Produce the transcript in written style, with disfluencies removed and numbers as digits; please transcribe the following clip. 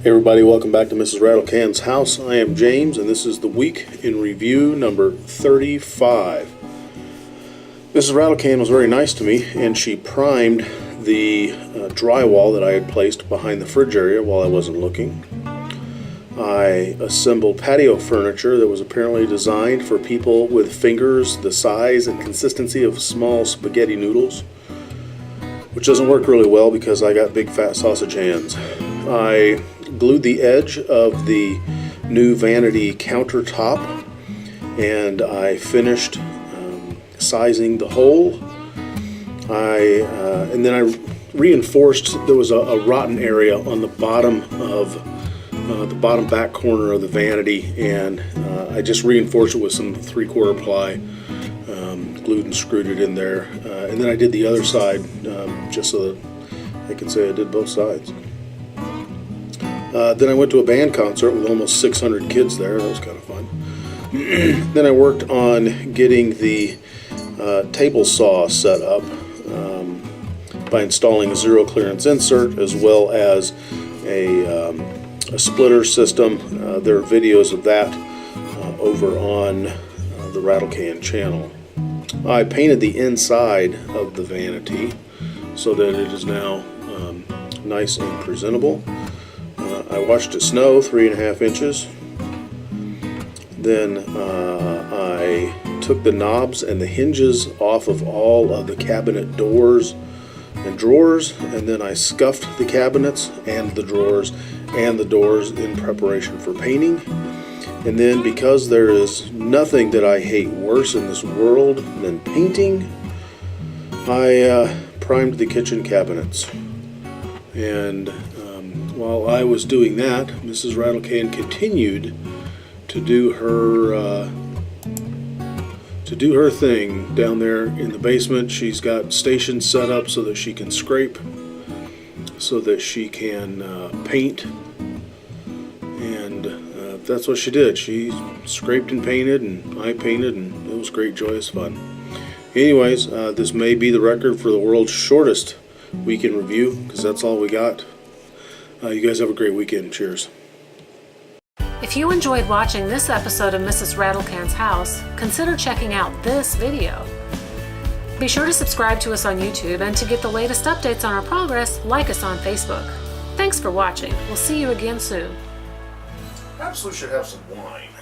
Hey everybody, welcome back to Mrs. RATTLECAN'S house. I am James and this is the week in review number 35. Mrs. RATTLECAN was very nice to me and she primed the drywall that I had placed behind the fridge area while I wasn't looking. I assembled patio furniture that was apparently designed for people with fingers the size and consistency of small spaghetti noodles, which doesn't work really well because I got big fat sausage hands. I glued the edge of the new vanity countertop and I finished sizing the hole. And then I reinforced. There was a rotten area on the bottom of the bottom back corner of the vanity, and I just reinforced it with some 3/4 ply, glued and screwed it in there, and then I did the other side just so that I can say I did both sides. Then I went to a band concert with almost 600 kids there. That was kind of fun. Then I worked on getting the table saw set up by installing a zero clearance insert as well as a splitter system. There are videos of that over on the RATTLECAN channel. I painted the inside of the vanity so that it is now nice and presentable. I watched it snow 3.5 inches. Then I took the knobs and the hinges off of all of the cabinet doors and drawers, and then I scuffed the cabinets and the drawers and the doors in preparation for painting. And then, because there is nothing that I hate worse in this world than painting, I primed the kitchen cabinets. And while I was doing that, Mrs. RATTLECAN continued to do her thing down there in the basement. She's got stations set up so that she can scrape, so that she can paint, and that's what she did. She scraped and painted, and I painted, and it was great, joyous fun. Anyways, this may be the record for the world's shortest week in review, because that's all we got. You guys have a great weekend. Cheers. If you enjoyed watching this episode of Mrs. RATTLECAN'S house, consider checking out this video. Be sure to subscribe to us on YouTube, and to get the latest updates on our progress, like us on Facebook. Thanks for watching. We'll see you again soon. Perhaps we should have some wine.